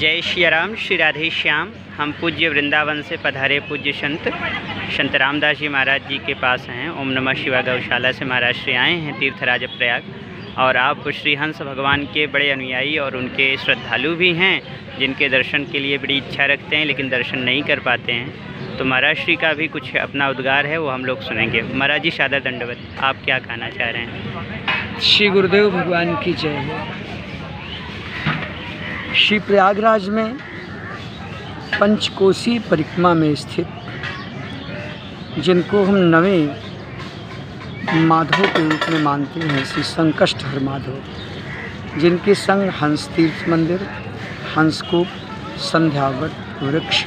जय श्री राम, श्री राधे श्याम। हम पूज्य वृंदावन से पधारे पूज्य संत रामदास जी महाराज जी के पास हैं। ओम नमः शिवाय गौशाला से महाराज श्री आए हैं तीर्थराज प्रयाग, और आप श्री हंस भगवान के बड़े अनुयायी और उनके श्रद्धालु भी हैं, जिनके दर्शन के लिए बड़ी इच्छा रखते हैं लेकिन दर्शन नहीं कर पाते हैं। तो महाराज श्री का भी कुछ अपना उद्गार है, वो हम लोग सुनेंगे। महाराज जी सादर दंडवत, आप क्या कहना चाह रहे हैं? श्री गुरुदेव भगवान की जय हो। श्री प्रयागराज में पंचकोसी परिक्रमा में स्थित, जिनको हम नवें माधव के रूप में मानते हैं, श्री संकष्टहर माधव, जिनके संग हंस तीर्थ मंदिर, हंसकूप, संध्यावट वृक्ष,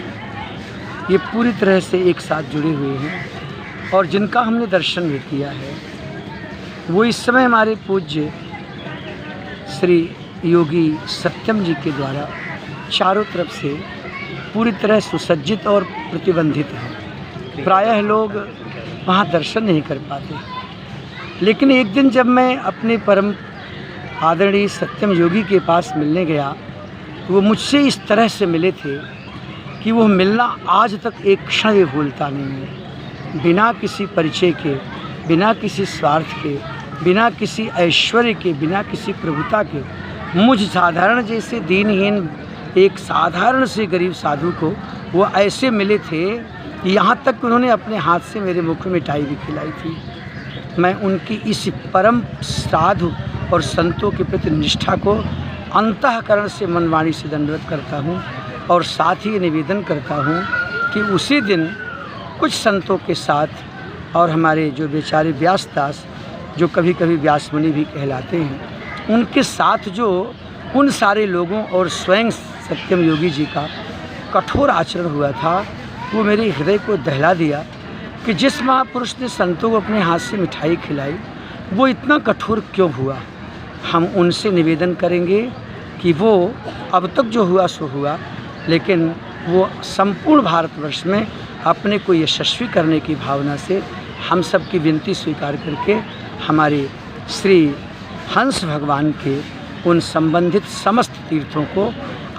ये पूरी तरह से एक साथ जुड़े हुए हैं और जिनका हमने दर्शन भी किया है। वो इस समय हमारे पूज्य श्री योगी सत्यम जी के द्वारा चारों तरफ से पूरी तरह सुसज्जित और प्रतिबंधित है। प्रायः लोग वहाँ दर्शन नहीं कर पाते, लेकिन एक दिन जब मैं अपने परम आदरणीय सत्यम योगी के पास मिलने गया तो वो मुझसे इस तरह से मिले थे कि वो मिलना आज तक एक क्षण भी भूलता नहीं है। बिना किसी परिचय के, बिना किसी स्वार्थ के, बिना किसी ऐश्वर्य के, बिना किसी प्रभुता के, मुझ साधारण जैसे दीनहीन एक साधारण से गरीब साधु को वो ऐसे मिले थे। यहाँ तक उन्होंने अपने हाथ से मेरे मुख में मिठाई भी खिलाई थी। मैं उनकी इस परम साधु और संतों के प्रति निष्ठा को अंतःकरण से मनवाणी से दंडवत करता हूँ और साथ ही निवेदन करता हूँ कि उसी दिन कुछ संतों के साथ और हमारे जो बेचारे व्यासदास, जो कभी कभी व्यास मुनि भी कहलाते हैं, उनके साथ जो उन सारे लोगों और स्वयं सत्यम योगी जी का कठोर आचरण हुआ था, वो मेरे हृदय को दहला दिया कि जिस महापुरुष ने संतों को अपने हाथ से मिठाई खिलाई, वो इतना कठोर क्यों हुआ। हम उनसे निवेदन करेंगे कि वो अब तक जो हुआ सो हुआ, लेकिन वो संपूर्ण भारतवर्ष में अपने को यशस्वी करने की भावना से हम सब की विनती स्वीकार करके हमारे श्री हंस भगवान के उन संबंधित समस्त तीर्थों को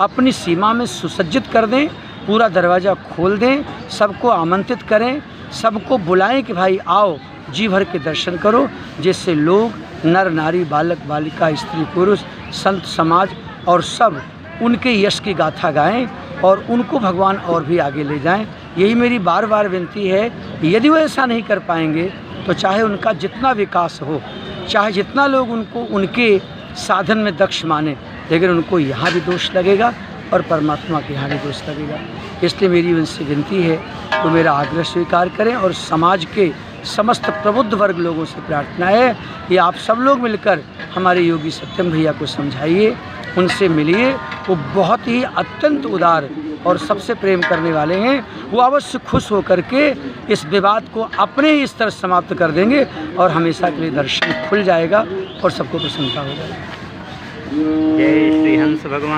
अपनी सीमा में सुसज्जित कर दें, पूरा दरवाज़ा खोल दें, सबको आमंत्रित करें, सबको बुलाएं कि भाई आओ, जी भर के दर्शन करो, जिससे लोग नर नारी, बालक बालिका, स्त्री पुरुष, संत समाज और सब उनके यश की गाथा गाएं और उनको भगवान और भी आगे ले जाएं। यही मेरी बार बार विनती है। यदि वो ऐसा नहीं कर पाएंगे तो चाहे उनका जितना विकास हो, चाहे जितना लोग उनको उनके साधन में दक्ष माने, लेकिन उनको यहाँ भी दोष लगेगा और परमात्मा के यहाँ भी दोष लगेगा। इसलिए मेरी उनसे विनती है तो मेरा आग्रह स्वीकार करें और समाज के समस्त प्रबुद्ध वर्ग लोगों से प्रार्थना है कि आप सब लोग मिलकर हमारे योगी सत्यम भैया को समझाइए, उनसे मिलिए। वो बहुत ही अत्यंत उदार और सबसे प्रेम करने वाले हैं। वो अवश्य खुश होकर के इस विवाद को अपने ही स्तर समाप्त कर देंगे और हमेशा के लिए दर्शन खुल जाएगा और सबको प्रसन्नता हो जाएगी। जय श्री हंस भगवान।